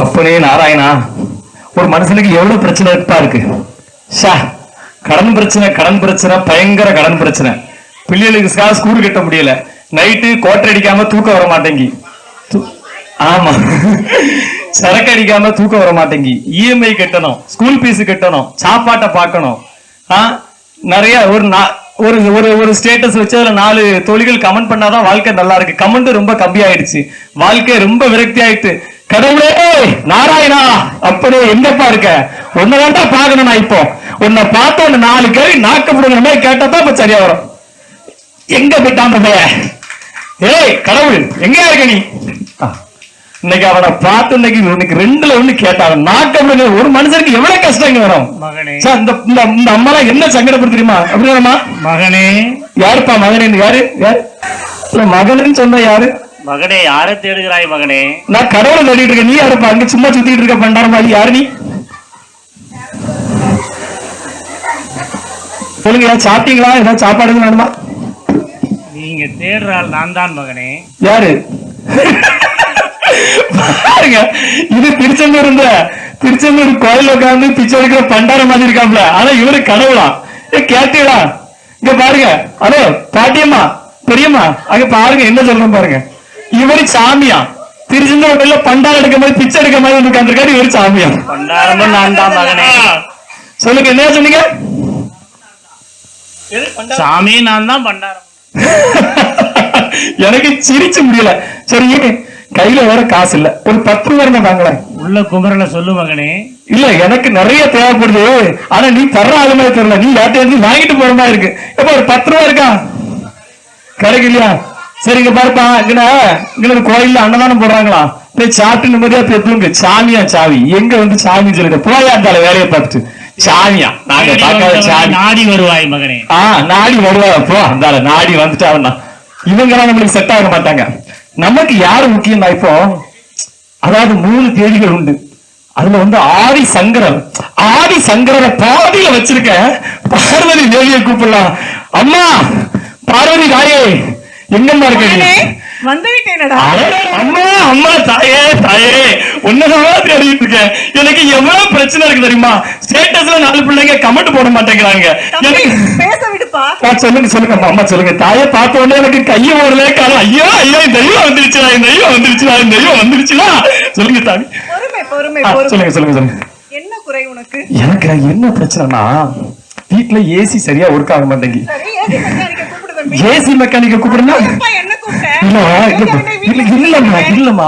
அப்பனே நாராயணா, ஒரு மனுஷனுக்கு எவ்வளவு பிரச்சனை இருக்கு. கடன் பிரச்சனை, பயங்கர கடன் பிரச்சனை. பிள்ளைகளுக்கு ஸ்கூல் கட்ட முடியல, நைட்டு கோட்டை அடிக்காம தூக்கம் வர மாட்டேங்கி. ஆமா, சரக்கு அடிக்காம தூக்கம் வர மாட்டேங்கி. இஎம்ஐ கட்டணும், ஸ்கூல் பீஸ் கட்டணும், சாப்பாட்டை பார்க்கணும். நிறைய ஒரு ஒரு ஒரு ஸ்டேட்டஸ் வச்சு அதுல 4 தொழில்கள் கமெண்ட் பண்ணாதான் வாழ்க்கை நல்லா இருக்கு. கமெண்ட் ரொம்ப கம்மி ஆயிடுச்சு, வாழ்க்கை ரொம்ப விரக்தி ஆயிடுச்சு. கடவுளே நாராயணா, அப்படியே எங்கப்பா இருக்க? ஒன்னதான்டா பாக்கணும். நான் இப்போ உன்னை பார்த்த ஒன்னு 4 கேள்வி நாக்கப்படுங்கிற மாதிரி கேட்டாதான் இப்ப சரியா வரும். எங்க போயிட்டான்? ஏய் கடவுள், எங்கயா இருக்க நீ? இன்னைக்கு அவனை பார்த்து இன்னைக்கு 2ல 1 கேட்டாங்க. நாக்கப்படுங்க. ஒரு மனுஷனுக்கு எவ்வளவு கஷ்டம் வரும் இந்த அம்மா என்ன சங்கடப்படு தெரியுமா? அப்படின்னா மகனே யாருப்பா? மகனே யாரு? மகனுன்னு சொன்ன யாரு? மகனே யாரை தேடுகிறாய் மகனே? நான் கடவுளை தேடிட்டு இருக்கேன். நீ யாருப்பா? அங்க சும்மா சுத்திட்டு இருக்க பண்டாரமா? யாரு நீ? சொல்லுங்க, சாப்பிட்டீங்களா? ஏதாவது சாப்பாடு வேணுமா? நீங்க தேடுறாள் நான் தான் மகனே. யாரு? பாருங்க, இது திருச்செந்தூர் கோயில் உட்காந்து பிச்சை எடுக்கிற பண்டார மாதிரி இருக்காப்ல. ஆனா இவரு கடவுளா? கேட்டீங்களா? இங்க பாருங்க. ஹலோ பாட்டியம்மா, பெரியம்மா, அங்க பாருங்க என்ன சொல்றேன் பாருங்க. இவரு சாமியா? திருச்செந்தூர்ல பண்டாரம் எடுக்க மாதிரி பிச்சை எடுக்க மாதிரி உட்காந்துருக்காரு. இவரு சாமியா? பண்டாரமும் நான் தான் மகனே. சொல்லுங்க, என்ன சொன்னீங்க? சாமி நான் தான் பண்டாரம். எனக்கு சிரிச்சு முடியல. சரி, கையில வேற காசு இல்ல, ஒரு 10 ரூபாய் தாங்களேன். உள்ள குமரல சொல்லு மகனே. இல்ல, எனக்கு நிறைய தேவைப்படுது. ஆனா நீ தர்ற ஆளுமே தெரியல. நீ யார்ட்ட வாங்கிட்டு போற மாதிரி இருக்கு. எப்ப ஒரு 10 ரூபாய் இருக்கா? கிடைக்கலையா? சரிங்க பாருப்பா, இங்க கோயில்ல அன்னதானம் போடுறாங்களா? போய் சாப்பிட்டு நிம்மதியா பெற்றுங்க. சாமியா சாவி? எங்க வந்து சாமி சொல்லுங்க. போயா இருந்தால வேலையை பார்த்துட்டு சாமியா? நாங்க பார்க்காத சாமி. நாடி வருவாய் மகனே. நாடி வருவாய். போ அந்தால நாடி வந்துட்டாங்கன்னா இவங்கெல்லாம் நம்மளுக்கு செட் ஆக மாட்டாங்க. நமக்கு யாரு முக்கியம் தான் இப்போ? அதாவது 3 தேதிகள் உண்டு. அதுல வந்து ஆதி சங்கரரை பாதியில வச்சிருக்க பார்வதி தேவியை கூப்பிடலாம். அம்மா பார்வதி தாயே, எங்கம்மா இருக்க? அம்மா அம்மா தாயே ஒன்னதான் தேடிட்டு இருக்கேன். எனக்கு எவ்வளவு பிரச்சனை இருக்கு தெரியுமா? ஸ்டேட்டஸ்ல 4 பிள்ளைங்க கமெண்ட் போட மாட்டேங்கிறாங்க. சொல்லுங்க அம்மா, சொல்லுங்க. தாயை பார்த்த உடனே எனக்கு கையை ஓடலே காலம். ஐயோ தெய்வம் வந்துருச்சுனா சொல்லுங்க தாய். சொல்லுங்க. என்ன குறை உனக்கு? எனக்கு என்ன பிரச்சனைனா, வீட்டுல ஏசி சரியா ஒர்க் ஆக மாட்டேங்கி. ஏசி மெக்கானிக்க கூப்பிடுனா இல்லம்மா,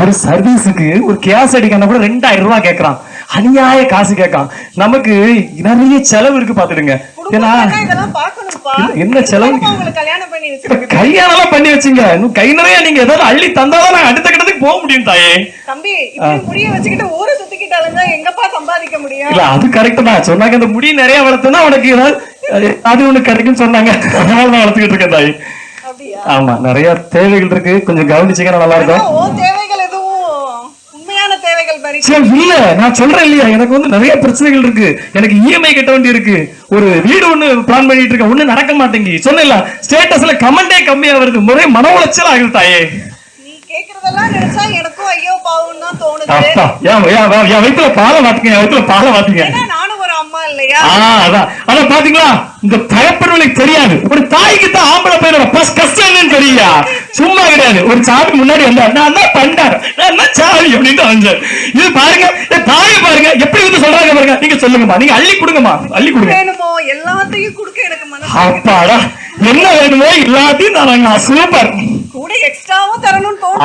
ஒரு சர்வீஸுக்கு ஒரு கேஸ் அடிக்கணும் கூட 2000 ரூபாய் கேட்கறான். அநியாய காசு கேட்கான். நமக்கு நிறைய செலவு இருக்கு பாத்துடுங்க. ஏன்னா என்ன செலவு? கல்யாணம் பண்ணி வச்சுங்க. கை நிறைய நீங்க ஏதாவது அள்ளி தந்தாதான் நான் அடுத்த கட்டத்துக்கு போக முடியும் தாயே. தம்பி, முடிய வச்சுக்கிட்டு ஊரை சுத்திக்கிட்டாலும் எங்கப்பா சம்பாதிக்க முடியும்? இல்ல, அது கரெக்ட் தான். சொன்னாங்க இந்த முடி நிறைய வளர்த்தனா உனக்கு அது ஒண்ணு கிடைக்கும் சொன்னாங்க. அதனால நான் வளர்த்துக்கிட்டு இருக்கேன் தாய். ஆமா, நிறைய தேவைகள் இருக்கு, கொஞ்சம் கவனிச்சீங்கன்னா நல்லா இருக்கும். தேவைகள் எதுவும் உண்மையான தேவைகள் இல்ல, நான் சொல்றேன் இல்லையா, எனக்கு வந்து நிறைய பிரச்சனைகள் இருக்கு. எனக்கு இஎம்ஐ கட்ட வேண்டி இருக்கு. ஒரு வீடு ஒண்ணு பிளான் பண்ணிட்டு இருக்கேன், ஒண்ணு நடக்க மாட்டேங்கி. சொன்னல ஸ்டேட்டஸ்ல கமெண்டே கம்மியா வருது. முறை மன உளைச்சல் ஆகுது தாயே. நீ கேக்குறதெல்லாம் நினைச்சா எனக்கும் ஐயோ பாவம் தான் தோணுது. அப்பா என் வயித்துல பாலை மாத்தீங்க. நானும் ஒரு அம்மா இல்லையா? அதான் பாத்தீங்களா, இந்த பயப்படுவதற்கு தெரியாது. ஒரு தாய்க்கு தான் ஆம்பளை பையனோட கஷ்டம் என்னன்னு தெரியா? சும்மா கிடையாது. ஒரு சாமி முன்னாடி வந்தா நான் தான் பண்டார், நான் தான் சாமி அப்படின்ட்டு வந்தேன். இது பாருங்க, தாயை பாருங்க எப்படி வந்து சொல்றாங்க பாருங்க. நீங்க சொல்லுங்கம்மா, நீங்க அள்ளி கொடுங்கம்மா, அள்ளி கொடுங்க. வேணுமோ எல்லாத்தையும் கொடுக்க எனக்கு மனசு. அப்பாடா, என்ன வேணுமோ எல்லாத்தையும் தராங்க. சூப்பர். கூட எக்ஸ்ட்ராவும் தரணும்னு தோணும்.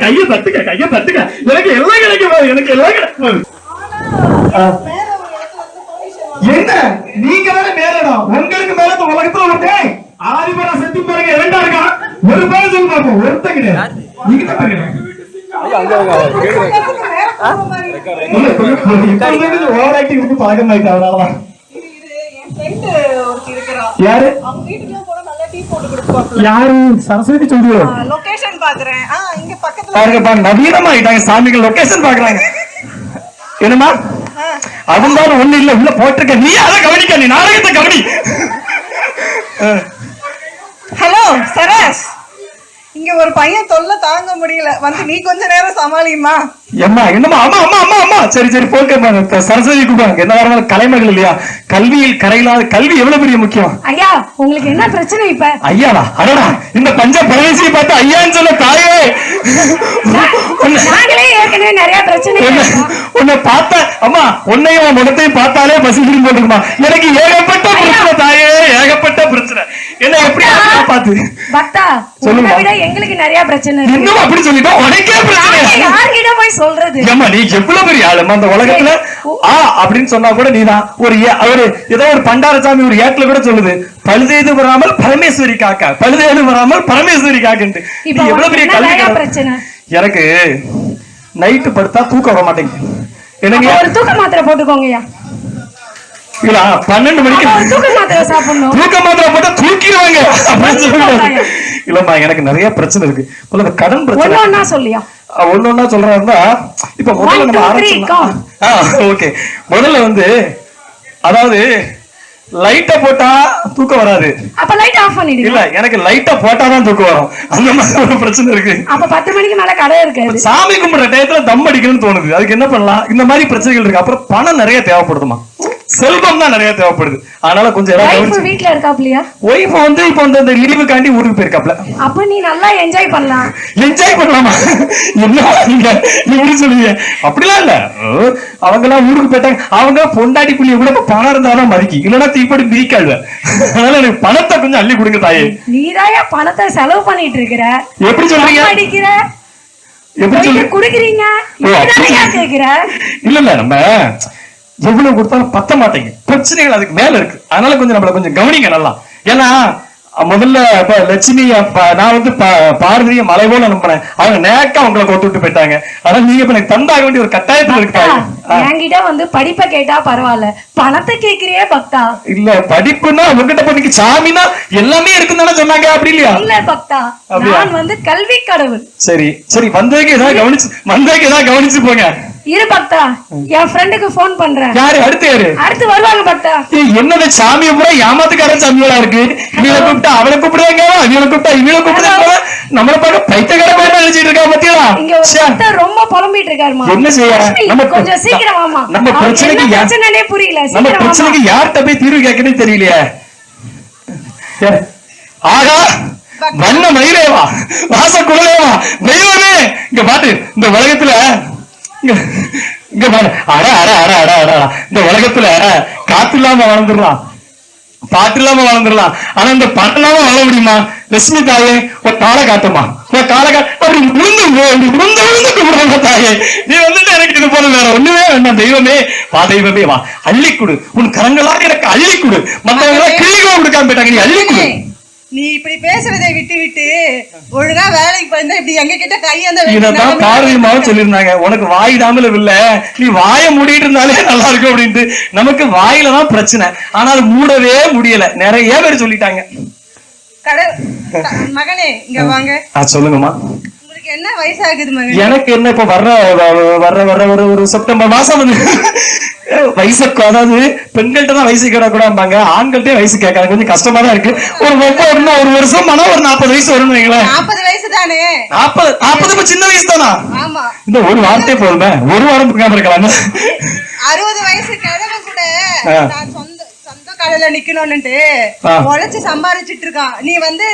கையை தட்டுக்க. எனக்கு எல்லாம் கிடைக்கும், எனக்கு எல்லாம் கிடைக்கும். என்ன நீங்க வேற மேலடா? உங்களுக்கு மேல இந்த உலகத்துல ஒருத்தன் ஆதிபரா செத்து பாருங்க. 2 இருக்கா? ஒரு பேர் சொல்லு பாப்போம். ஒருத்தன் கிடையாது. நீங்க தான் பாருங்க. ஓவர் ஆக்டிங் இருக்கு, பாக்க மாட்டேன். அவ்வளவுதான். யாரு? யாரு? சரஸ்வதி சொல்லுவோ. லொகேஷன் பாக்குறேன். இங்க பக்கத்துல பாருங்க, நவீனமா ஆயிட்டாங்க சாமிகள். லொகேஷன் பாக்குறாங்க. என்னமா அதுதான் ஒண்ணு இல்ல, உள்ள போட்டிருக்க. நீ அதை கவனிக்க, நீ நாடகத்தை கவனி. ஹலோ சரஸ், இங்க ஒரு பையன் தொல்லை தாங்க முடியல, வந்து நீ கொஞ்ச நேரம் சமாளிமா. ஏம்மா என்னம்மா, அம்மா அம்மா அம்மா அம்மா, சரி சரி போக்கேம்மா, சரஸ்வதி கூப்பிடுவாங்க. என்ன வரணும் கலைமகள் இல்லையா, கல்வியில் கரையில்லாத கல்வி எவ்வளவு பெரிய முக்கியம். ஐயா உங்களுக்கு என்ன பிரச்சனை இப்ப? ஐயாவா, அடடா இந்த பஞ்ச பரதேசியை பார்த்து ஐயான்னு சொல்ல தாயே. நாங்களே ஏற்கனவே நிறைய பிரச்சனை. உன்னை பார்த்தா அம்மா, உன்னையும் முகத்தையும் பார்த்தாலே பசிக்கிறீங்க போட்டுக்குமா. எனக்கு ஏகப்பட்ட பிரச்சனை தாயே, ஏகப்பட்ட பிரச்சனை. என்ன எப்படி பார்த்து பக்தா, சொல்லுங்க. உன்னை விட எங்களுக்கு நிறைய பிரச்சனை இருக்கு. இன்னும் அப்படி சொல்லிட்டா உனக்கே பிரச்சனை. யார்கிட்ட போய் சொல்றது? ஏம்மா நீ எவ்வளவு பெரிய ஆளுமா அந்த உலகத்துல. அப்படின்னு சொன்னா கூட நீதான் ஒரு ஏதோ ஒரு பண்டாரசாமி ஒரு ஏட்ல கூட சொல்லுது, பழுதேது வராமல் பரமேஸ்வரி காக்கா, பழுதேது வராமல் பரமேஸ்வரி காக்குன்ட்டு. நீ எவ்வளவு பெரிய கல்வி பிரச்சனை. எனக்கு நைட்டு படுத்தா தூக்கம் வர மாட்டேங்குது. எனக்கு ஒரு தூக்க மாத்திரை போட்டுக்கோங்கய்யா. இல்ல 12 மணிக்கு தூக்க மாத்திரை சாப்பிடணும். தூக்க மாத்திரை போட்டா தூக்கிடுவாங்க அப்படின்னு சொல்லுவாங்க. இல்லம்மா எனக்கு நிறைய பிரச்சனை இருக்கு. முதல்ல கடன் பிரச்சனை ஒண்ணா சொல்லியா? ஒன்னொன்னா சொல்றா. இப்ப முதல்ல நம்ம ஆரம்பிச்சோம். ஓகே, முதல்ல வந்து அதாவது லைட்ட போட்டா தூக்கம் வராது. அப்ப லைட் ஆஃப் பண்ணிடுங்க. இல்ல எனக்கு லைட்ட போட்டாதான் தூக்கம் வரும். அந்த மாதிரி ஒரு பிரச்சனை இருக்கு. அப்ப 10 மணிக்கு மேல கடை இருக்காது. சாமி கும்பிடுற டயத்துல தம் அடிக்கணும்னு தோணுது. அதுக்கு என்ன பண்ணலாம்? இந்த மாதிரி பிரச்சனைகள் இருக்கு. அப்புறம் பணம் நிறைய தேவைப்படுதுமா, செல்வம் தான் நிறைய தேவைப்படுது. அதனால கொஞ்சம் வீட்டுல இருக்காப்லையா? ஒய்ஃப் வந்து இப்ப வந்து இந்த லீவுக்காண்டி ஊருக்கு போயிருக்காப்ல. அப்ப நீ நல்லா என்ஜாய் பண்ணலாம். என்ஜாய் பண்ணலாமா? என்ன நீங்க இப்படி சொல்லுவீங்க? அப்படிலாம் இல்ல, அவங்க எல்லாம் ஊருக்கு போயிட்டாங்க. அவங்க பொண்டாட்டி புள்ளிய கூட பணம் இருந்தாதான் மதிக்கி, இல்லன்னா தீப்படி மிதிக்காது. அதனால எனக்கு பணத்தை கொஞ்சம் அள்ளி கொடுங்க தாயே. நீதாயா பணத்தை செலவு பண்ணிட்டு இருக்கிற. எப்படி சொல்றீங்க? அடிக்கிற எப்படி சொல்றீங்க? குடுக்குறீங்க கேக்குற. இல்ல இல்ல, நம்ம எவ்வளவு கொடுத்தாலும் பத்த மாட்டேங்க. பிரச்சனைகள் அதுக்கு மேல இருக்கு. அதனால கொஞ்சம் நம்மள கொஞ்சம் கவனிங்க நல்லா. ஏன்னா முதல்ல இப்ப லட்சுமி நான் வந்து பார்வதிய மலை போல நம்பினேன். அவங்க நேக்கா உங்களை கொத்து விட்டு போயிட்டாங்க. அதனால நீங்க இப்ப எனக்கு தந்தாக வேண்டிய ஒரு கட்டாயத்துல இருக்காங்க. என்கிட்ட வந்து படிப்பை கேட்டா பரவாயில்ல, பணத்தை கேக்குறியே பக்தா. இல்ல படிப்புன்னா உங்ககிட்ட பண்ணிக்கு சாமினா எல்லாமே இருக்குன்னு தானே சொன்னாங்க. அப்படி இல்லையா? இல்ல பக்தா, நான் வந்து கல்வி கடவுள். சரி சரி, வந்ததுக்கு ஏதாவது கவனிச்சு போங்க. இரு பக்தா, என் ஃப்ரெண்டுக்கு போன் பண்றேன். யாரு அடுத்து வருவாங்க பக்தா. என்னது சாமியை பூரா ஏமாத்துக்கார சாமிகளா இருக்கு. இவளை கூப்பிட்டா அவளை கூப்பிடுறாங்க, இவளை கூப்பிட்டா இவளை கூப்பிடுறாங்க. நம்மள பார்க்க பைத்தியக்கார மாதிரி நினைச்சிட்டு இருக்கா பத்தியா? இங்க ஒரு ரொம்ப புலம்பிட்டு இருக்காருமா. என்ன செய்ய? நம்ம கொஞ்சம் சீக்கிரம் வாமா. நம்ம பிரச்சனைக்கு புரியல. நம்ம பிரச்சனைக்கு யார்கிட்ட போய் தீர்வு கேட்கணும் தெரியலையே. ஆகா வண்ண மயிலேவா, வாச குழலேவா, தெய்வமே இங்க பாட்டு. இந்த உலகத்துல இங்க பாரு, அட அட அட அட அட, இந்த உலகத்துல காத்து இல்லாம வளர்ந்துடலாம், பாட்டு இல்லாம வளர்ந்துடலாம். ஆனா இந்த பாட்டு இல்லாம வாழ முடியுமா? லட்சுமி தாயே ஒரு காலை காட்டுமா, ஒரு காலை அப்படி விழுந்து கும்பிடுறாங்க தாயே. நீ வந்துட்டு எனக்கு இது போல வேற ஒண்ணுமே வேண்டாம். தெய்வமே வா, தெய்வமே வா, அள்ளிக்குடு உன் கரங்களாக எனக்கு அள்ளிக்குடு. மத்தவங்க எல்லாம் கிளிகளும் கொடுக்காம போயிட்டாங்க, நீ அள்ளிக்குடு. நீ இப்படி பேசுறதை விட்டு ஒழுங்கா வேலைக்கு போயிருந்தா இப்படி எங்க கிட்ட கையந்த. இதான் பார்வையமாவும் சொல்லியிருந்தாங்க, உனக்கு வாய் தாமல இல்ல, நீ வாய மூடிட்டு இருந்தாலே நல்லா இருக்கும் அப்படின்ட்டு. நமக்கு வாயில தான் பிரச்சனை, ஆனா அது மூடவே முடியல. நிறைய பேர் சொல்லிட்டாங்க. மகனே இங்க வாங்க. சொல்லுங்கம்மா. உங்களுக்கு என்ன வயசாகுது மகன்? எனக்கு என்ன இப்ப வர்ற ஒரு செப்டம்பர் மாசம் வந்து வயசு, அதாவது பெண்கள்கிட்ட தான் வயசு கேட்கக்கூடாதும்பாங்க, ஆண்கள்ட்டே வயசு கேட்காது. கொஞ்சம் கஷ்டமா தான் இருக்கு. ஒரு வருஷம் ஆனா ஒரு 40 வயசு வரும். 40 வயசு தானே? 40 சின்ன வயசு தானா? ஆமா. இந்த ஒரு வாரத்தையே போதுமே, ஒரு வாரம் இருக்காம இருக்கலாம். 60 வயசு கிழமை கூட நான் சொந்த கடையில நிக்கணும்னுட்டு உழைச்சு சம்பாதிச்சிட்டு இருக்கான். நீ வந்து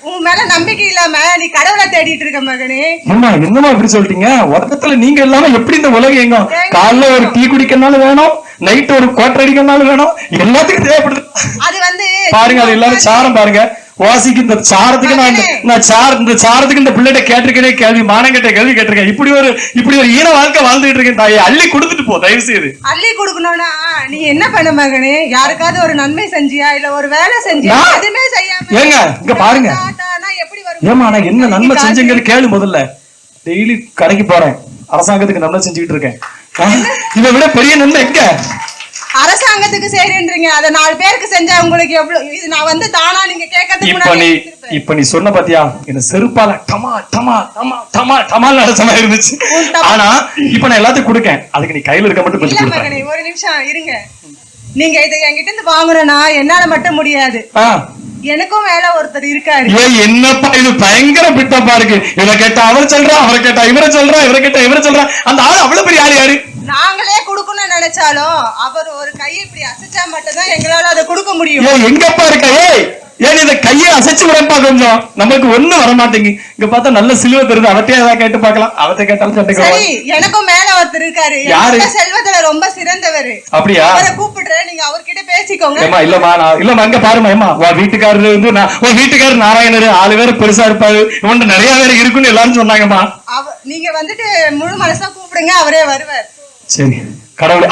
உன் மேல நம்பிக்கை இல்லாம நீ கடவுளை தேடிட்டு இருக்க மகனே. என்னமா இப்படி சொல்லிட்டீங்க? உலகத்துல நீங்க இல்லாம எப்படி இந்த உலகம் எங்க? காலைல ஒரு டீ குடிக்கனாலும் வேணும், நைட் ஒரு கோட்டை அடிக்கனாலும் வேணும், எல்லாத்துக்கும் தேவைப்படுது. அது வந்து பாருங்க, அது எல்லாரும் சாரம் பாருங்க. வாசிக்கு இந்த சாரத்துக்கு இந்த சாரத்துக்கு இந்த பிள்ளைகிட்ட கேட்டிருக்கேன் கேள்வி, மானங்கிட்ட கேள்வி கேட்டிருக்கேன். இப்படி ஒரு ஈன வாழ்க்கை வாழ்ந்துட்டு இருக்கேன் தாயே. அள்ளி கொடுத்துட்டு போ தயவு செய்து. அள்ளி கொடுக்கணும்னா நீ என்ன பண்ண மகனே? யாருக்காவது ஒரு நன்மை செஞ்சியா, இல்ல ஒரு வேலை செஞ்சியா? எதுவுமே செய்யாம ஏங்க இங்க பாருங்க. ஏமா நான் என்ன நன்மை செஞ்சேங்கிறது கேளு முதல்ல. டெய்லி கடைக்கு போறேன், அரசாங்கத்துக்கு நன்மை செஞ்சுக்கிட்டு இருக்கேன். இதை விட பெரிய நன்மை எங்க? அரசாங்கத்துக்கு செய்றீங்க, அத 4 பேருக்கு செஞ்சா உங்களுக்கு எவ்வளவு? இது நான் வந்து தானா நீங்க கேட்கிறதுக்கு முன்னாடி இப்ப நீ சொன்ன பாத்தியா, என்ன செருப்பால டமா டமா டமா டமா டமால் நடச்சமா இருந்துச்சு. ஆனா இப்ப நான் எல்லாத்துக்கும் கொடுக்கேன், அதுக்கு நீ கையில இருக்க மட்டும் கொஞ்சம் கொடுங்க. ஒரு நிமிஷம் இருங்க. நீங்க இதை என்கிட்ட இருந்து வாங்குறேன்னா என்னால மட்டும் முடியாது. எனக்கும் மேல ஒருத்தர் இருக்காரு. ஏன் என்னப்பா இது பயங்கர பிட்டப்பா இருக்கு. இவரை கேட்டா அவர் சொல்றா, அவரை கேட்டா இவரை சொல்றா, இவரை கேட்டா இவரை சொல்றா. அந்த ஆள் அவ்வளவு பெரிய ஆள் யாரு? நாங்களே குடுக்கணும்னு நினைச்சாலும் அவர் ஒரு கையை இப்படி அசைச்சா மட்டும்தான் எங்களால அதை கொடுக்க முடியும். ஏன் எங்கப்பா இருக்க? ஏன் இந்த கையை அசைச்சு விடப்பா கொஞ்சம். நமக்கு ஒண்ணு வர மாட்டேங்க. இங்க பார்த்தா நல்ல சிலுவை தருது. அவத்தையே ஏதாவது கேட்டு பார்க்கலாம். அவத்தை கேட்டாலும் சட்டைக்கு சரி, எனக்கும் மேல ஒருத்தர் இருக்காரு. யாரு? செல்வத்துல ரொம்ப சிறந்தவர். அப்படியா? அவரை கூப்பிடுறேன், நீங்க அவர்கிட்ட பேசிக்கோங்க. இல்லம்மா அங்க பாருமா. ஏமா உன் வீட்டுக்காரரு வந்து உன் வீட்டுக்காரர் நாராயணர் ஆளு வேற பெருசா இருப்பாரு, இவன் நிறைய பேர் இருக்குன்னு எல்லாரும் சொன்னாங்கம்மா. நீங்க வந்துட்டு முழு மனசா கூப்பிடுங்க, அவரே வருவார். சரி கடவுளே.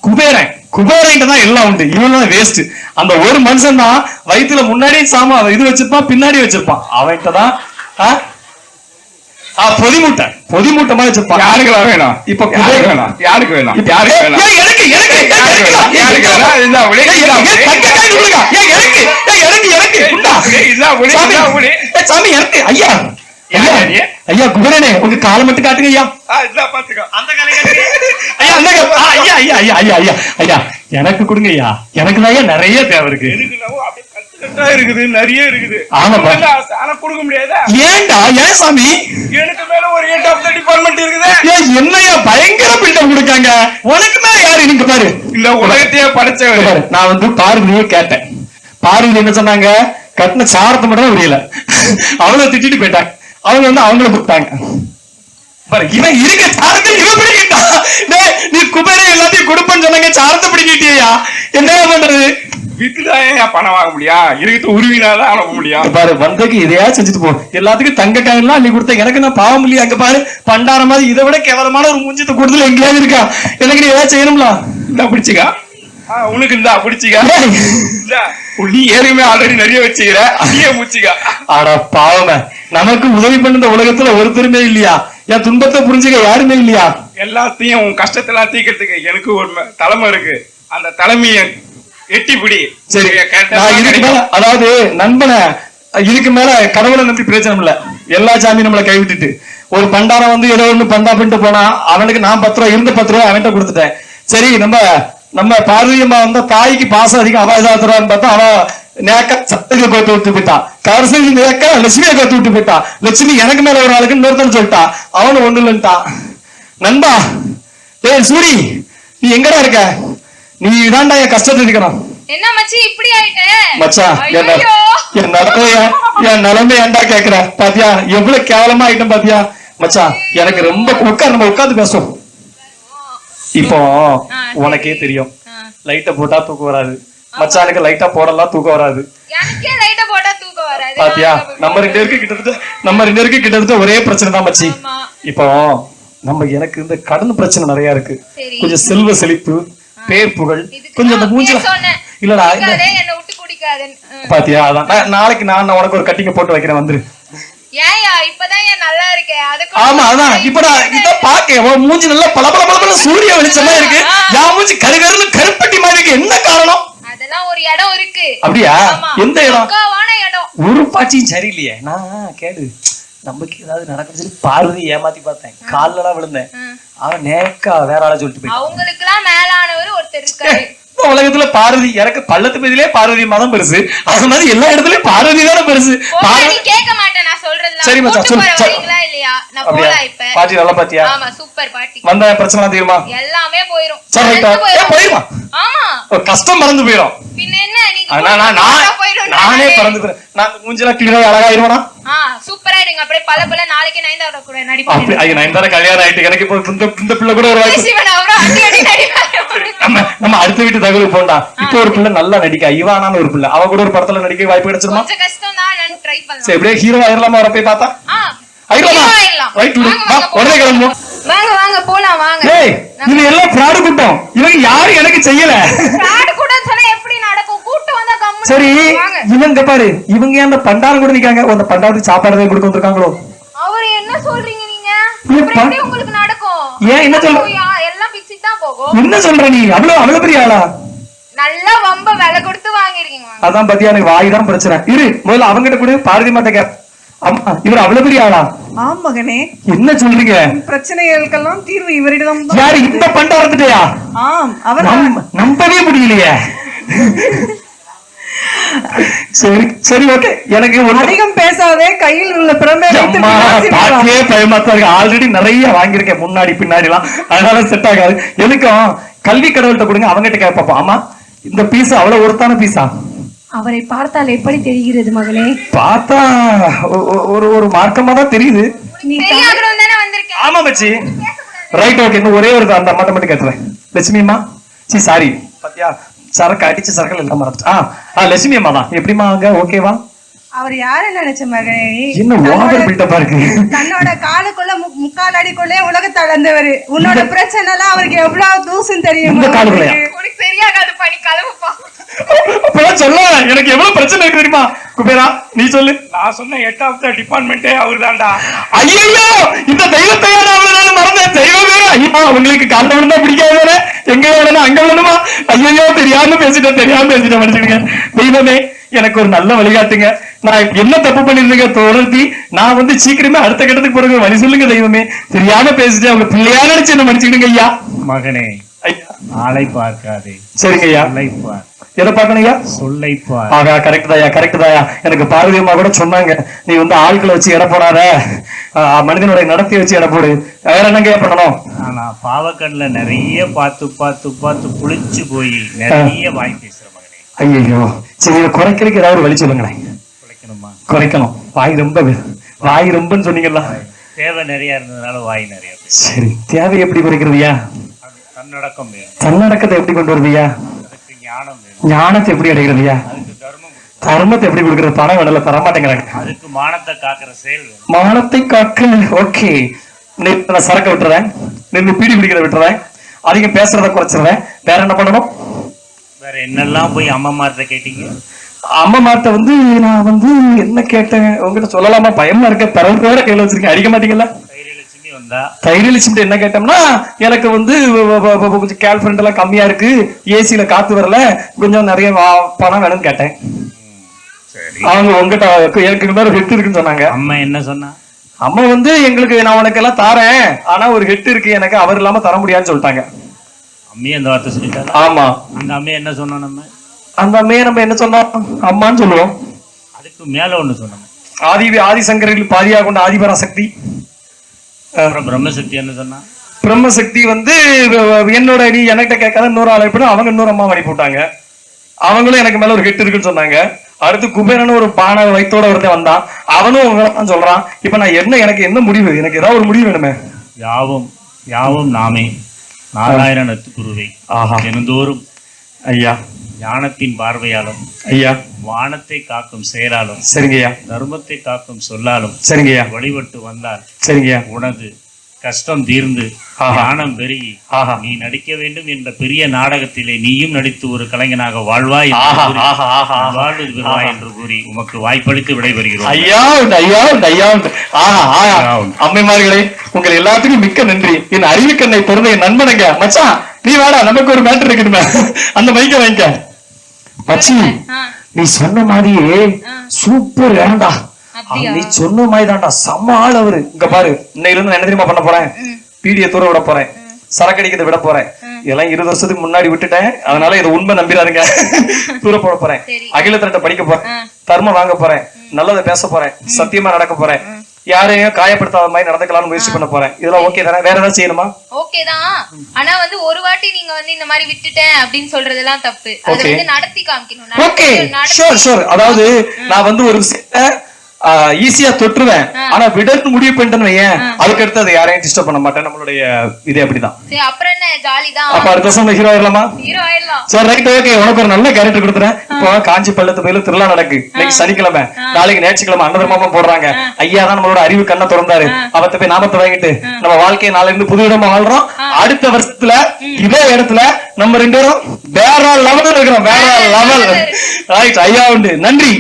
குபேரன் குபேரன் தான் எல்லாம் உண்டு. இவன் தான் வேஸ்ட். அந்த ஒரு மனுஷன் தான் வயிற்றுல முன்னாடி சாமா இது வச்சிருப்பான், பின்னாடி வச்சிருப்பான். அவன்கிட்ட தான் பொதிமூட்டை மாதிரி வச்சிருப்பான். யாருக்கு வேணும் இப்ப? யாருக்கு வேணும்? யாருக்கு வேணும்? யாருக்கு வேணும்? சாமி எனக்கு ஐயா ஐயா குபேரனே உங்க காலை மட்டும் காட்டுங்க ஐயா. ஐயா எனக்கு கொடுங்க ஐயா. எனக்கு தான் நிறைய தேவை இருக்கு. இருக்குது, நிறைய இருக்குது. ஆமாப்பா. கொடுக்க முடியாதா? ஏன்டா? ஏன் சாமி? எனக்கு மேல ஒரு ஹெட் ஆஃப் தி டிபார்ட்மெண்ட் இருக்குது. என்னையா பயங்கர பில்டப் கொடுக்காங்க. உனக்கு மேல யாரு? நீங்க பாரு, இந்த உலகத்தையே படைச்சவர். நான் வந்து பார்வதியை கேட்டேன். பார்வதி என்ன சொன்னாங்க? கட்டின சாரத்தை மட்டும் முடியல, அவங்கள திட்டிட்டு போயிட்டாங்க. அவங்க வந்து அவங்கள கொடுத்தாங்க. இவன் இருக்க சாரத்தை இவன் பிடிக்கிட்டான். நீ குபேரன் எல்லாத்தையும் கொடுப்பேன்னு சொன்னாங்க, சாரத்தை பிடிக்கிட்டியா? என்ன பண்றது? வித்துதான் பணம் வாங்க முடியும், இருக்கிறது உருவினாதான் அனுப்ப முடியும். பாரு வந்ததுக்கு இதையா செஞ்சுட்டு போ. எல்லாத்துக்கும் தங்க காயெல்லாம் அள்ளி கொடுத்த எனக்கு நான் பாவம் இல்லையா? அங்க பாரு பண்டார மாதிரி இதை விட கேவலமான ஒரு மூஞ்சத்தை கூடுதல் எங்கேயாவது இருக்கா? எனக்கு நீ ஏதாவது செய்யணும்ல. இந்த பிடிச்சிக்கா உனக்கு இந்த பிடிச்சிக்கா. நீ ஏற்கனவே ஆல்ரெடி நிறைய வச்சுக்கிற, நீயே முடிச்சுக்கா. ஆடா பாவமே, நமக்கு உதவி பண்ண உலகத்துல ஒருத்தருமே இல்லையா? என் துன்பத்தை புரிஞ்சுக்க யாருமே இல்லையா? எல்லாத்தையும் உன் கஷ்டத்தெல்லாம் தீக்கிறதுக்கு எனக்கு ஒரு தலைமை இருக்கு. அந்த தலைமையை எட்டிப்பிடி. சரி, அதாவது நண்பனை இதுக்கு மேல கடவுளை நம்பி பிரச்சனை இல்ல. எல்லா சாமியும் நம்மளை கைவிட்டுட்டு ஒரு பண்டாரம் வந்து ஏதோ ஒண்ணு பண்டா பண்ணிட்டு போனா அவனுக்கு நான் 10 ரூபாய் இருந்த 10 ரூபாய் அவன்கிட்ட கொடுத்துட்டேன். சரி, நம்ம பார்வதியம்மா வந்தா தாய்க்கு பாசம் அதிகம், அவ ஏதாத்துறான்னு பார்த்தா அவ நேக்க சத்தத்தை கோத்து விட்டு போயிட்டான். கரசதி நேக்க லட்சுமியை கோத்து விட்டு போயிட்டான். லட்சுமி எனக்கு மேல ஒரு ஆளுக்கு இன்னொருத்தன் சொல்லிட்டான். அவனு ஒண்ணு இல்லன்ட்டான். நண்பா ஏய் சூரி, நீ எங்கடா இருக்க? நீ தான்டா என் கஷ்டத்தை இருக்கிறான். என்ன மச்சி இப்படி ஆயிட்ட? மச்சான் என் நிலைமை ஏன்டா கேக்குற? பாத்தியா எவ்வளவு கேவலமா ஆயிட்டம் பாத்தியா? மச்சான் எனக்கு ரொம்ப நம்ம உட்காந்து பேசுவோம். இப்போ உனக்கே தெரியும், லைட்ட போட்டா தூக்கம் வராது. மச்சானுக்கு லைட்டா போடலாம் தூக்கம் வராது. எனக்கே லைட்ட போட்டா தூக்கம் வராது. பாத்தியா நம்ம ரெண்டு பேருக்கு கிட்டத்தட்ட ஒரே பிரச்சனை தான் மச்சி. இப்போ எனக்கு இந்த கடன் பிரச்சனை நிறைய இருக்கு. கொஞ்சம் செல்வ செழிப்பு, பேர் புகழ், கொஞ்சம் அந்த மூஞ்சில இல்லடா என்ன விட்டு குடிக்காத. பாத்தியா அதான் நாளைக்கு நான் உனக்கு ஒரு கட்டிங்க போட்டு வைக்கிறேன், வந்துரு. ஏயா இப்பதான் ஏன் நல்லா இருக்கே? அதுக்கு ஆமா அதான் இப்ப நான் இத பாக்க மூஞ்சி நல்லா பளபள சூரிய வெளிச்சமா இருக்கு. யா மூஞ்சி கருகருன்னு கருப்பட்டி மாதிரி இருக்கு. என்ன காரணம்? அதெல்லாம் ஒரு இடம் இருக்கு. அப்படியா? எந்த இடம்? பக்காவான இடம். ஒரு பாச்சியும் சரியில்லையே. நான் கேளு, நமக்கு ஏதாவது நடக்கும் சொல்லி பார்வதி ஏமாத்தி பார்த்தேன். கால்லலாம் விழுந்தேன். அவன் நேக்கா வேற ஆள சொல்லிட்டு போய் அவங்களுக்கு எல்லாம் மேலானவர் ஒருத்தர் இருக்காரு. உலகத்துல பார்வதி எனக்கு பள்ளத்து பகுதியிலே பார்வதி மதம் பெருசு. அது மாதிரி எல்லா இடத்துலயும் பார்வதி தானே பெருசு. நீ கேட்க மாட்டேன் நான் சொல்றதுலாம். சரி மச்சான் சொல்லு. வரீங்களா இல்லையா? நான் போலாம் இப்ப. பாட்டி நல்லா பாத்தியா? ஆமா சூப்பர் பாட்டி. வந்தா பிரச்சனை தீருமா? எல்லாமே போயிடும். சரி ரைட்டா. போயிடுமா? ஆமா கஷ்டம் மறந்து போயிடும். பின்ன என்ன நீங்க நானே பறந்து போறேன். நான் மூஞ்சில கிளியரா அழகாயிருவானா? சூப்பரா இருங்க. அப்படியே பல நாளைக்கு நயன்தாரா கூட நடிப்பீங்க. ஐயோ நயன்தாரா கல்யாணம் ஆயிட்டு எனக்கு இப்போ இந்த பிள்ளை கூட ஒரு நம்ம அடுத்த வீட்டு தகவல் போண்டா. இப்போ ஒரு பிள்ளை நல்லா நடிக்கா, இவானான்னு ஒரு பிள்ளை, அவ கூட ஒரு படத்துல நடிக்க வாய்ப்பு கிடைச்சிருமா? கொஞ்சம் கஷ்டம் தான், நான் ட்ரை பண்ணலாம். சரி அப்படியே ஹீரோ ஆயிரலாமா? வர போய் பார்த்தா ரைட் உடனே கிளம்புவோம். வாங்க போலாம் வாங்க. ஏய் இது எல்லாம் ஃப்ராட் கூட்டம். இவங்க யாரும் எனக்கு செய்யல. ஃப்ராட் கூட்டம் சொன்னா எப்படி நடக்கும்? கூட்டம் வந்தா கம்மு. சரி இவங்க பாரு, இவங்க அந்த பண்டாரம் கூட நிக்காங்க. அந்த பண்டாரத்துக்கு சாப்பாடு கொடுக்க வந்திருக்காங்களோ? அவர் என்ன சொல்றீங்க நீங்க? எப்படி உங்களுக்கு நடக்கும்? ஏன் என்ன சொல்ற? எல்லாம் பிச்சி தான் போகும். என்ன சொல்ற நீ? அவ்வளவு பெரிய ஆளா? நல்லா வம்ப விலை கொடுத்து வாங்கிருக்கீங்க. அதான் பத்தியா எனக்கு வாய் தான் பிரச்சனை. இரு முதல்ல அவங்கிட்ட கூட பார்வதி மாட்ட கேப். அம்மா இவர் அவ்வளவு பெரிய ஆளா? ஆம் மகனே. என்ன சொல்றீங்க? பிரச்சனைகளுக்கெல்லாம் தீர்வு இவரிடம். யாரு இந்த பண்டாரத்துட்டயா? ஆம் அவர். நம்பவே முடியலையே. சரி சரி ஓகே. எனக்கு அதிகம் பேசாதே, கையில் உள்ள பிரம்பை வைத்து விளாசி விடுவார். பாக்கவே பயமாத்தான் இருக்கு. ஆல்ரெடி நிறைய வாங்கியிருக்கேன் முன்னாடி பின்னாடி எல்லாம், அதனால செட் ஆகாது. எதுக்கும் கல்வி கடவுள்கிட்ட கொடுங்க, அவங்ககிட்ட கேட்போம். ஆமா இந்த பீஸா அவ்வளவு ஒருத்தான பீஸா? அவரை பார்த்தால் எப்படி தெரிகிறது மகனே? பார்த்தா ஒரு மார்க்கமா தான் தெரியுது. நீ பெரியாகிறவன் தானே வந்திருக்கேன். ஆமா மச்சி. Right okay. இன்னும் ஒரே ஒரு அந்த அம்மாட்ட மட்டும் கேட்டுறேன். லட்சுமி அம்மா, சி சாரி, பாத்தியா சரக்கு அடிச்சு சரக்குல எல்லாம் மறந்துச்சு. லட்சுமி அம்மா தான். எப்படிமா அவங்க ஓகேவா? அவர் யாரு நினைச்ச மகனே? என்ன ஓவர் பில்டப்பா இருக்கு. தன்னோட காலுக்குள்ள முக்கால் அடிக்குள்ளே உலகத்தை அளந்தவர். உன்னோட பிரச்சனை எல்லாம் அவருக்கு எவ்வளவு தூசுன்னு தெரியும். இந்த காலுக்குள்ளயா? உனக்கு தெரியாகாது பணி கலவுப்பா. அப்பதான் சொல்ல எனக்கு எவ்வளவு பிரச்சனை இருக்கு தெரியுமா? குபேரா நீ சொல்லு. நான் சொன்ன 8th டிபார்ட்மெண்டே அவர் தான்டா. ஐயோ இந்த தெய்வத்தை நான் மறந்தேன். தெய்வமே ஐயா, உங்களுக்கு காலைல விழுந்தா பிடிக்காது தானே? எங்க வேணும் அங்க வேணுமா? ஐயோ தெரியாம பேசிட்டேன் மனுஷனுங்க. தெய்வமே எனக்கு ஒரு நல்ல வழிகாட்டுங்க. நான் என்ன தப்பு பண்ணிருந்தீங்க தொடர்த்தி நான் வந்து சீக்கிரமே அடுத்த கட்டத்துக்கு போறேங்க, வழி சொல்லுங்க தெய்வமே. தெரியாம பேசிட்டேன், அவங்க பிள்ளையா நினைச்சு என்ன மன்னிச்சுக்கிடுங்க ஐயா. மகனே ஐயா ஆளை பார்க்காதே, சரிங்க ஐயா. சொல்லை பார். எதை பார்க்கணும் ஐயா? சொல்லை பார். ஆகா கரெக்ட் தாயா. எனக்கு பார்வதி அம்மா கூட சொன்னாங்க, நீ வந்து ஆட்களை வச்சு எடை போடாத, மனிதனுடைய நடத்தி வச்சு எடை போடு. வேற என்னங்க பண்ணணும்? ஆனா பாவக்கண்ல நிறைய பார்த்து புளிச்சு போய் நிறைய வாய் பேசுற மகனே. ஐயோ சரி, இதை குறைக்கிறதுக்கு ஏதாவது ஒரு வழி சொல்லுங்களேன். குலைக்கணுமா? குறைக்கணும். வாய் ரொம்பன்னு சொன்னீங்களா? தேவை நிறைய இருந்ததுனால வாய் நிறைய பேசு. சரி, தேவை எப்படி குறைக்கிறதுயா? தன்னடக்கம் வேணும். தன்னடக்கத்தை எப்படி கொண்டு வருதுயா? அதுக்கு ஞானம் வேணும். ஞானத்தை எப்படி அடைகிறதுயா? அதுக்கு தர்மம் வேணும். தர்மத்தை எப்படி கொடுக்கறது? பணம் வேணல, தர மாட்டேங்கிறாங்க. அதுக்கு மானத்தை காக்கிற செயல் வேணும். மானத்தை காக்க ஓகே. நான் சரக்க விட்டுறேன், நின்று பீடி குடிக்கிறத விட்டுறேன், அதிகம் பேசுறத குறைச்சிடுறேன். வேற என்ன பண்ணணும்? வேற என்னெல்லாம் போய் அம்மாமார்ட்ட கேட்டீங்க? அம்மாட்ட வந்து நான் வந்து என்ன கேட்டேன் உங்ககிட்ட சொல்லலாமா? பயமா இருக்க. பிறகு வேற கையில வச்சிருக்கேன், அடிக்க மாட்டீங்களா? தைரியலட்சுமி வந்தா தைரியலட்சுமி என்ன கேட்டோம்னா, எனக்கு வந்து கொஞ்சம் கேர்ள் ஃப்ரெண்ட் எல்லாம் கம்மியா இருக்கு, ஏசியில காத்து வரல, கொஞ்சம் நிறைய பணம் வேணும்னு கேட்டேன். சரி, அவங்க உங்ககிட்ட எனக்கு இந்த மாதிரி ஹெட் இருக்குன்னு சொன்னாங்க. அம்மா என்ன சொன்னா? அம்மா வந்து எங்களுக்கு நான் உனக்கு எல்லாம் தாரேன், ஆனா ஒரு ஹெட் இருக்கு எனக்கு, அவர் இல்லாம தர முடியாதுன்னு சொல்லிட்டாங்க. அம்மையே அந்த வார்த்தை சொல்லிட்டாங்க. ஆமா. அந்த அம்மையை என்ன சொன்னோம்? அந்த அம்மையை நம்ம என்ன சொன்னோம்? அம்மான்னு சொல்லுவோம். அதுக்கு மேல ஒண்ணு சொன்னோம். ஆதிசங்கரில் பாதியாக கொண்ட ஆதிபராசக்தி. அப்புறம் பிரம்மசக்தி என்ன சொன்னா? பிரம்மசக்தி வந்து என்னோட நீ என்கிட்ட கேட்காத இன்னொரு ஆளை போட்டு அவங்க இன்னொரு அம்மா அனுப்பி விட்டாங்க. அவங்களும் எனக்கு மேல ஒரு ஹெட் இருக்குன்னு சொன்னாங்க. அடுத்து குபேரன் ஒரு பானை வயிற்றோட ஒருத்தன் வந்தான், அவனும் உங்களான் சொல்றான். இப்ப நான் எனக்கு என்ன முடிவு? எனக்கு ஏதாவது ஒரு முடிவு வேணுமே. யாவும் நாமே நாராயணத்து குருவை தினந்தோறும் ஐயா ஞானத்தின் பார்வையாலும் ஐயா வானத்தை காக்கும் செயலாலும் சரிங்கய்யா, தர்மத்தை காக்கும் சொல்லாலும் சரிங்கய்யா வழிபட்டு வந்தால் சரிங்கய்யா உனது கஷ்டம் தீர்ந்து ஞானம் பெருகி நீ நடிக்க வேண்டும் என்ற பெரிய நாடகத்திலே நீயும் நடித்து ஒரு கலைஞனாக வாழ்வாய் என்று கூறி உமக்கு வாய்ப்பளித்து விடைபெறுகிறோம். ஐயா ஐயா ஐயா. அம்மைமார்களே, உங்கள் எல்லாத்துக்கும் மிக்க நன்றி. என் அறிவுக்கண்ணை பிறந்த என் நண்பனுங்க. மச்சான் நீ வாடா, நமக்கு ஒரு மேட்டர் இருக்குதுமே, அந்த மைக்க வாங்கிக்க. மச்சி நீ சொன்ன மாதிரியே சூப்பர் வேண்டா. நீ சொன்ன மாதிரி தான்டா, செம்ம ஆள் அவரு. இங்க பாரு, இன்னையில இருந்து என்ன தெரியுமா பண்ண போறேன்? பீடியை தூர விட போறேன், சரக்கு அடிக்கிறத விட போறேன். இதெல்லாம் 20 வருஷத்துக்கு முன்னாடி விட்டுட்டேன், அதனால இது உண்மை நம்பிடாதுங்க. தூர போட போறேன், அகில திரட்ட படிக்க போறேன், தர்மம் வாங்க போறேன், நல்லதை பேச போறேன், சத்தியமா நடக்க போறேன், யாரையும் காயப்படுத்தாத மாதிரி நடந்துக்கலாம்னு முயற்சி பண்ண போறேன். இதெல்லாம் ஓகே தானே? வேற ஏதாவது செய்யணுமா? ஓகே தான். ஆனா வந்து ஒரு வாட்டி நீங்க வந்து இந்த மாதிரி விட்டுட்டேன் அப்படின்னு சொல்றதெல்லாம் தப்பு. அது வந்து நடத்தி காமிக்கணும். Okay sure. அதாவது நான் வந்து ஒரு விஷயத்தை ஈஸியா தொற்றுவேன், ஆனா விடன்னு முடிவு பண்ணிட்டேன்னு வையேன், அதுக்கு அடுத்து அதை யாரையும் டிஸ்டர்ப் பண்ண மாட்டேன். நம்மளுடைய இது அப்படிதான். அப்புறம் என்ன ஜாலி தான். அப்ப அடுத்த வருஷம் ஹீரோ ஆயிரலாமா? ஹீரோ ஆயிரலாம். சரி ரைட் ஓகே. உனக்கு ஒரு நல்ல கேரக்டர் கொடுத்துறேன். இப்போ காஞ்சி பள்ளத்து போயில திருவிழா நடக்கு. இன்னைக்கு சனிக்கிழமை, நாளைக்கு ஞாயிற்றுக்கிழமை அன்னதர்மமா போடுறாங்க. ஐயா தான் நம்மளோட அறிவு கண்ணை திறந்தாரு. அவத்தை போய் நாமத்தை வாங்கிட்டு நம்ம வாழ்க்கையை நாளைல இருந்து புது இடமா வாழ்றோம். அடுத்த வருஷத்துல இதே இடத்துல நம்ம 2 பேரும் வேற லெவல் இருக்கிறோம். வேற லெவல். ரைட் ஐயா உண்டு. நன்றி.